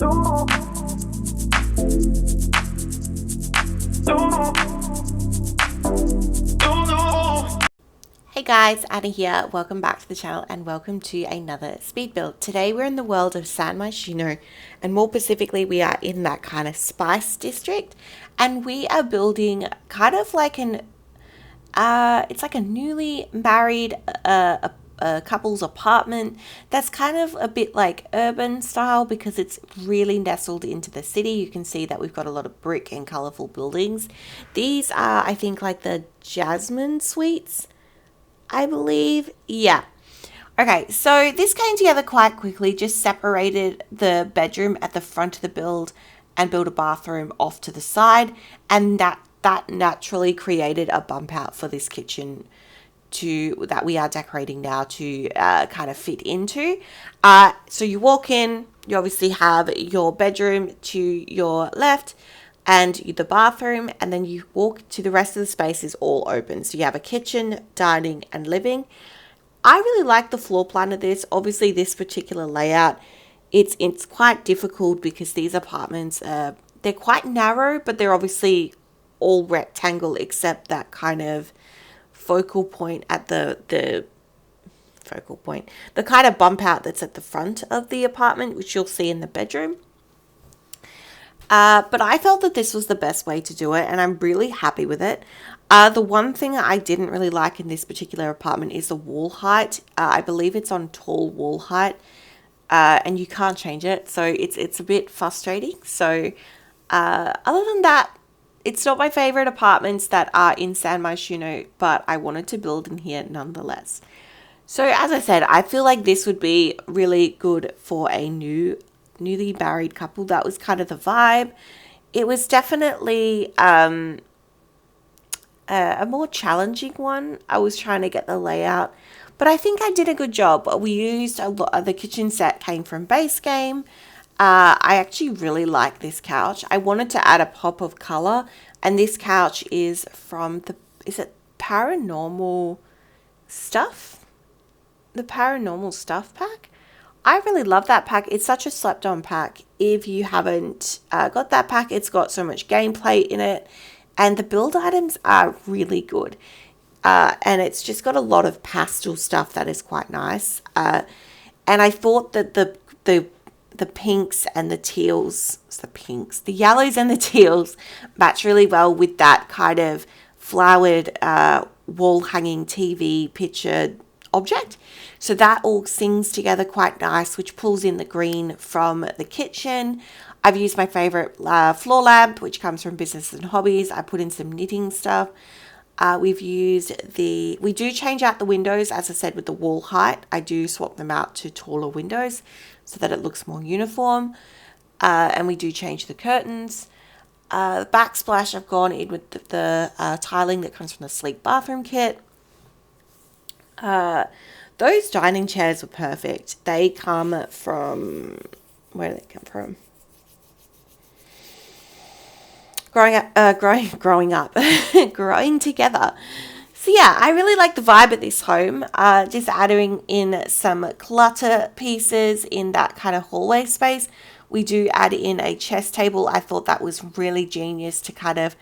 Hey guys, Anna here. Welcome back to the channel and welcome to another speed build. Today we're in the world of San Myshuno, and more specifically we are in that kind of spice district, and we are building kind of like it's like a newly married couple's apartment that's kind of a bit like urban style because it's really nestled into the city. You can see that we've got a lot of brick and colorful buildings. These are, I think, like the Jasmine Suites, I believe. Yeah. Okay, so this came together quite quickly, just separated the bedroom at the front of the build and built a bathroom off to the side, and that naturally created a bump out for this kitchen that we are decorating now to kind of fit into. So you walk in, you obviously have your bedroom to your left and the bathroom, and then you walk to the rest of the space is all open. So you have a kitchen, dining, and living. I really like the floor plan of this. Obviously, this particular layout, it's quite difficult because these apartments, they're quite narrow, but they're obviously all rectangle except that kind of focal point at the focal point, the kind of bump out that's at the front of the apartment, which you'll see in the bedroom. But I felt that this was the best way to do it, and I'm really happy with it. The one thing I didn't really like in this particular apartment is the wall height. I believe it's on tall wall height, and you can't change it, so it's a bit frustrating. So other than that, it's not my favorite apartments that are in San Myshuno, but I wanted to build in here nonetheless. So as I said, I feel like this would be really good for a newly married couple. That was kind of the vibe. It was definitely a more challenging one. I was trying to get the layout, but I think I did a good job. We used a lot of the kitchen set came from Base Game. I actually really like this couch. I wanted to add a pop of color, and this couch is from is it Paranormal Stuff? The Paranormal Stuff pack? I really love that pack. It's such a slept on pack. If you haven't got that pack, it's got so much gameplay in it, and the build items are really good. And it's just got a lot of pastel stuff that is quite nice. And I thought that the pinks and the teals, the yellows and the teals match really well with that kind of flowered wall hanging TV picture object. So that all sings together quite nice, which pulls in the green from the kitchen. I've used my favorite floor lamp, which comes from Business and Hobbies. I put in some knitting stuff. We do change out the windows, as I said, with the wall height. I do swap them out to taller windows so that it looks more uniform. And we do change the curtains. The backsplash, I've gone in with the tiling that comes from the sleek bathroom kit. Those dining chairs were perfect. They come from, where do they come from? Growing together. So yeah, I really like the vibe of this home. Just adding in some clutter pieces in that kind of hallway space. We do add in a chess table. I thought that was really genius to kind of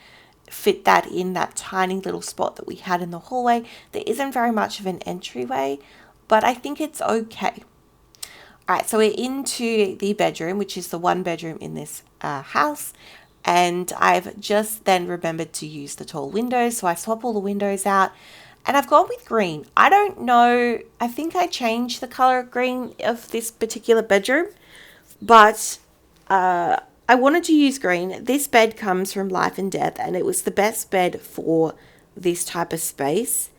fit that in that tiny little spot that we had in the hallway. There isn't very much of an entryway, but I think it's okay. All right, so we're into the bedroom, which is the one bedroom in this house. And I've just then remembered to use the tall windows. So I swap all the windows out, and I've gone with green. I don't know. I think I changed the color of green of this particular bedroom, but I wanted to use green. This bed comes from Life and Death, and it was the best bed for this type of space.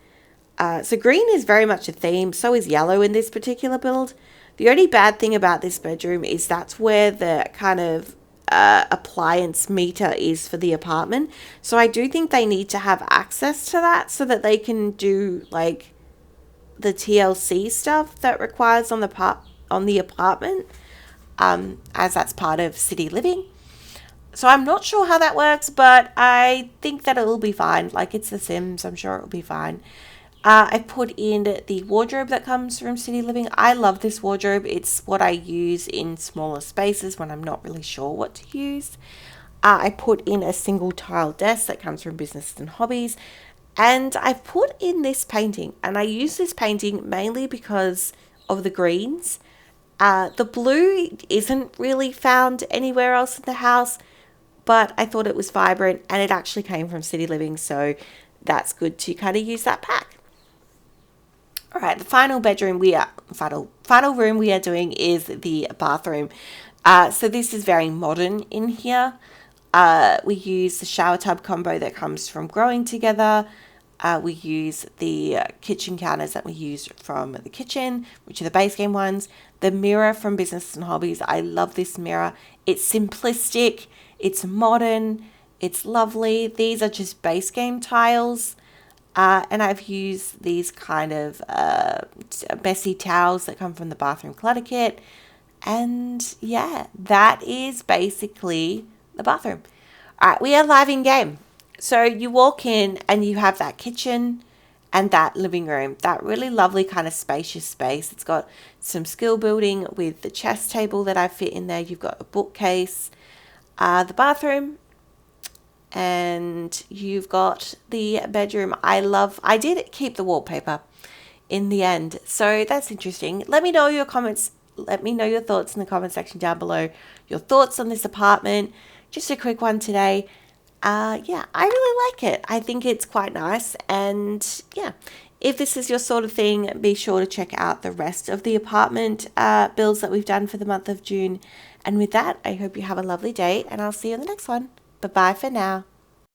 So green is very much a theme. So is yellow in this particular build. The only bad thing about this bedroom is that's where the kind of appliance meter is for the apartment. So I do think they need to have access to that so that they can do like the TLC stuff that requires on the apartment, as that's part of city living. So I'm not sure how that works, but I think that it will be fine. Like, it's The Sims, I'm sure it will be fine. I put in the wardrobe that comes from City Living. I love this wardrobe. It's what I use in smaller spaces when I'm not really sure what to use. I put in a single tile desk that comes from Business and Hobbies. And I put in this painting. And I use this painting mainly because of the greens. The blue isn't really found anywhere else in the house, but I thought it was vibrant and it actually came from City Living. So that's good to kind of use that pack. All right, the final room we are doing is the bathroom. So this is very modern in here. We use the shower tub combo that comes from Growing Together. We use the kitchen counters that we use from the kitchen, which are the base game ones. The mirror from Business and Hobbies. I love this mirror. It's simplistic. It's modern. It's lovely. These are just base game tiles. And I've used these kind of messy towels that come from the bathroom clutter kit. And yeah, that is basically the bathroom. All right, we are live in game. So you walk in and you have that kitchen and that living room, that really lovely kind of spacious space. It's got some skill building with the chess table that I fit in there. You've got a bookcase, the bathroom, and you've got the bedroom. I did keep the wallpaper in the end, so that's interesting. Let me know your comments. Let me know your thoughts in the comment section down below. Your thoughts on this apartment. Just a quick one today. Yeah, I really like it. I think it's quite nice. And yeah, if this is your sort of thing, be sure to check out the rest of the apartment builds that we've done for the month of June. And with that, I hope you have a lovely day and I'll see you in the next one. Bye-bye for now.